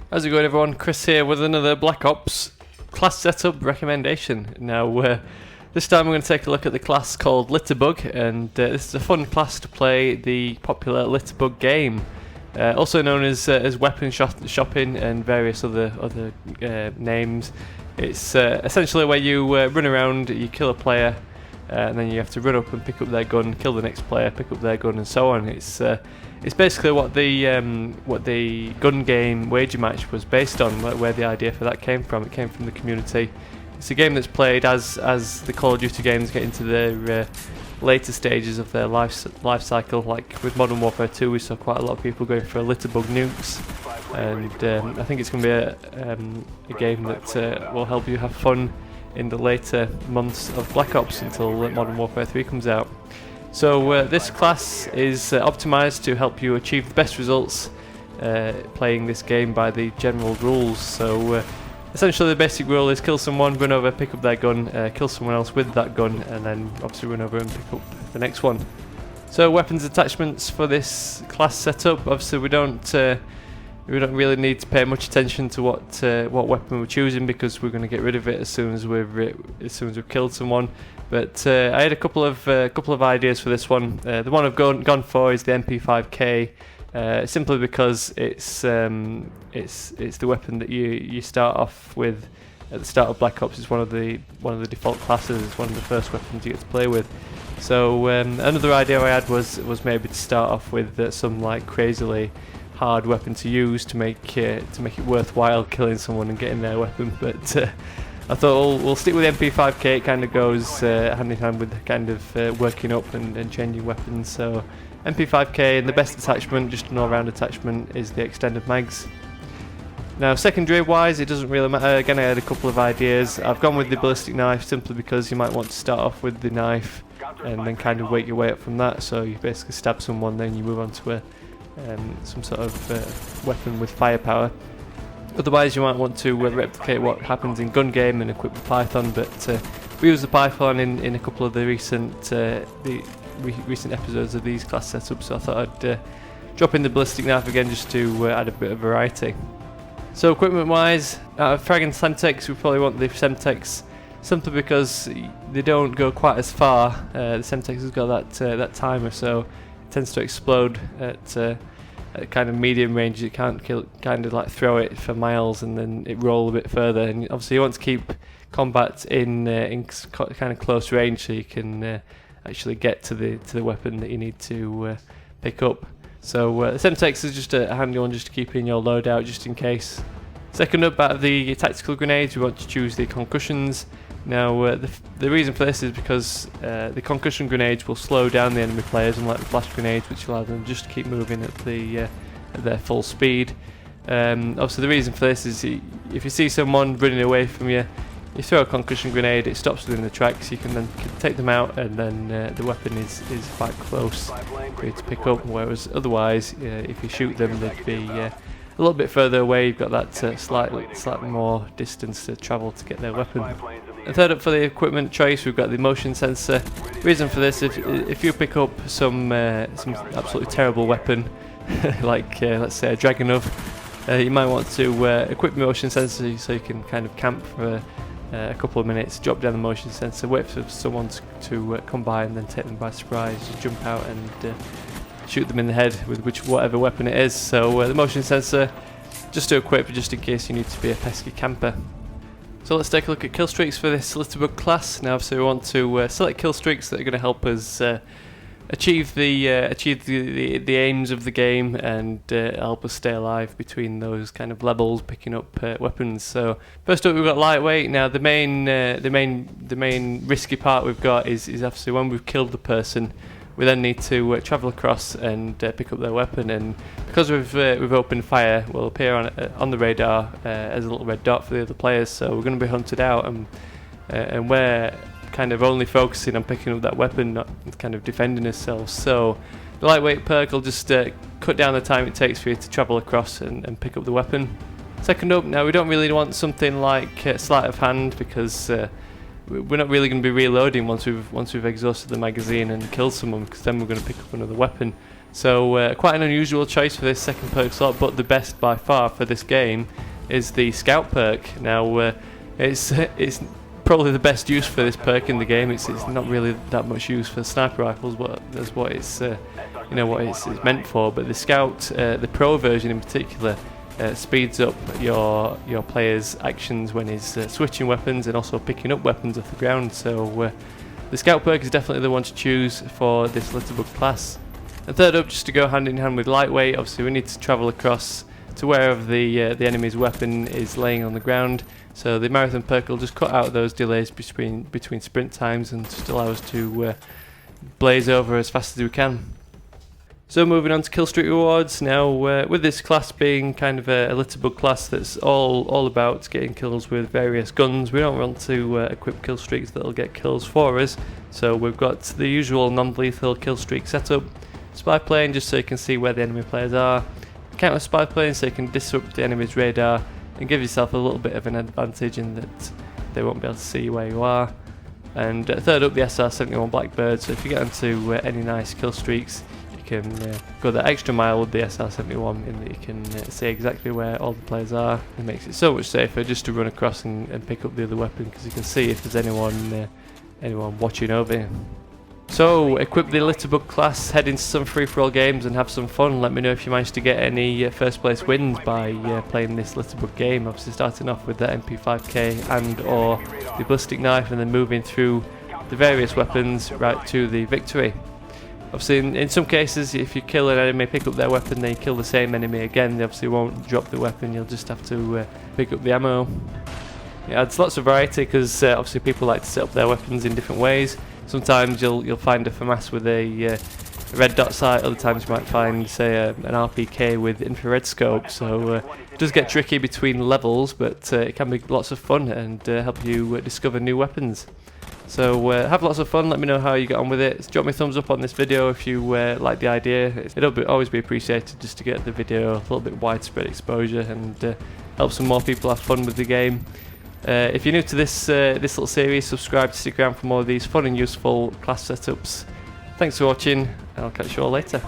How's it going, everyone? Chris here with another Black Ops class setup recommendation. Now, this time we're going to take a look at the class called Litterbug, and this is a fun class to play the popular Litterbug game, also known as weapon shopping and various other names. It's essentially where you run around, you kill a player, and then you have to run up and pick up their gun, kill the next player, pick up their gun, and so on. It's basically what the gun game Wager Match was based on, where the idea for that came from. It came from the community. It's a game that's played as the Call of Duty games get into their later stages of their life cycle. Like with Modern Warfare 2, we saw quite a lot of people going for Litterbug nukes, and I think it's going to be a game that will help you have fun in the later months of Black Ops until Modern Warfare 3 comes out. So this class is optimised to help you achieve the best results playing this game by the general rules. So essentially the basic rule is kill someone, run over, pick up their gun, kill someone else with that gun, and then obviously run over and pick up the next one. So weapons attachments for this class setup, obviously we don't really need to pay much attention to what weapon we're choosing, because we're going to get rid of it as soon as we've killed someone. But I had a couple of ideas for this one. The one I've gone for is the MP5K, simply because it's the weapon that you start off with at the start of Black Ops. It's one of the default classes. It's one of the first weapons you get to play with. So another idea I had was maybe to start off with some like crazily hard weapon to use to make it worthwhile killing someone and getting their weapon, but I thought we'll stick with MP5K. It kind of goes hand in hand with kind of working up and changing weapons. So MP5K, and the best attachment, just an all-round attachment, is the extended mags. Now secondary wise, it doesn't really matter. Again, I had a couple of ideas. I've gone with the Ballistic Knife simply because you might want to start off with the knife and then kind of work your way up from that. So you basically stab someone, then you move on to some sort of weapon with firepower. Otherwise, you might want to replicate what happens in gun game and equip the Python, but we use the Python in a couple of the recent episodes of these class setups, so I thought I'd drop in the Ballistic Knife again just to add a bit of variety. So equipment wise, out of Frag and Semtex, we probably want the Semtex, simply because they don't go quite as far. The Semtex has got that timer, so it tends to explode at kind of medium range. You can't kind of like throw it for miles and then it roll a bit further. And obviously you want to keep combat in kind of close range, so you can actually get to the weapon that you need to pick up. So the Semtex is just a handy one just to keep in your loadout just in case. Second up, out of the tactical grenades, we want to choose the concussions. Now the reason for this is because the concussion grenades will slow down the enemy players, unlike the flash grenades, which allow them just to keep moving at their full speed. Also, the reason for this is if you see someone running away from you, you throw a concussion grenade, it stops them in the tracks. You can then take them out, and then the weapon is quite close for you to pick up. Whereas otherwise, if you shoot them, they'd be a little bit further away. You've got that slightly more distance to travel to get their weapon. And third up for the equipment choice, we've got the motion sensor. Reason for this, if you pick up some absolutely terrible weapon, like let's say a Dragunov, you might want to equip the motion sensor so you can kind of camp for a couple of minutes, drop down the motion sensor, wait for someone to come by, and then take them by surprise. Just jump out and shoot them in the head with whatever weapon it is. So the motion sensor, just to equip, just in case you need to be a pesky camper. So let's take a look at Killstreaks for this Litterbug class. Now, so we want to select Killstreaks that are going to help us achieve the aims of the game and help us stay alive between those kind of levels, picking up weapons. So first up, we've got lightweight. Now the main risky part we've got is obviously when we've killed the person, we then need to travel across and pick up their weapon, and because we've opened fire, we'll appear on the radar as a little red dot for the other players. So we're going to be hunted out, and we're kind of only focusing on picking up that weapon, not kind of defending ourselves. So the lightweight perk will just cut down the time it takes for you to travel across and pick up the weapon. Second up, now we don't really want something like sleight of hand, because we're not really going to be reloading once we've exhausted the magazine and killed someone, because then we're going to pick up another weapon. So quite an unusual choice for this second perk slot, but the best by far for this game is the Scout perk. Now it's probably the best use for this perk in the game. It's not really that much use for sniper rifles, but that's what it's what it's meant for. But the Scout, the Pro version in particular, speeds up your player's actions when he's switching weapons and also picking up weapons off the ground. So the Scout perk is definitely the one to choose for this Litterbug class. And third up, just to go hand in hand with lightweight, obviously we need to travel across to wherever the enemy's weapon is laying on the ground. So the Marathon perk will just cut out those delays between sprint times and just allow us to blaze over as fast as we can. So moving on to Killstreak rewards. Now with this class being kind of a Litterbug class that's all about getting kills with various guns, we don't want to equip Killstreaks that'll get kills for us. So we've got the usual non-lethal Killstreak setup. Spy plane just so you can see where the enemy players are. Counter spy plane so you can disrupt the enemy's radar and give yourself a little bit of an advantage in that they won't be able to see where you are. And third up, the SR-71 Blackbird, so if you get into any nice kill streaks, you can go that extra mile with the SR-71 in that you can see exactly where all the players are. It makes it so much safer just to run across and pick up the other weapon, because you can see if there's anyone watching over you. So, equip the Litterbug class, head into some free-for-all games and have some fun. Let me know if you managed to get any first place wins by playing this Litterbug game. Obviously starting off with the MP5K and or the Ballistic Knife, and then moving through the various weapons right to the victory. Obviously in some cases, if you kill an enemy, pick up their weapon, then you kill the same enemy again, they obviously won't drop the weapon, you'll just have to pick up the ammo. It adds lots of variety because obviously people like to set up their weapons in different ways. Sometimes you'll find a FAMAS with a red dot sight, other times you might find, say, an RPK with infrared scope. So it does get tricky between levels, but it can be lots of fun and help you discover new weapons. So have lots of fun, let me know how you get on with it. Drop me a thumbs up on this video if you like the idea. It'll always be appreciated just to get the video a little bit widespread exposure and help some more people have fun with the game. If you're new to this little series, subscribe to stick around for more of these fun and useful class setups. Thanks for watching, and I'll catch you all later.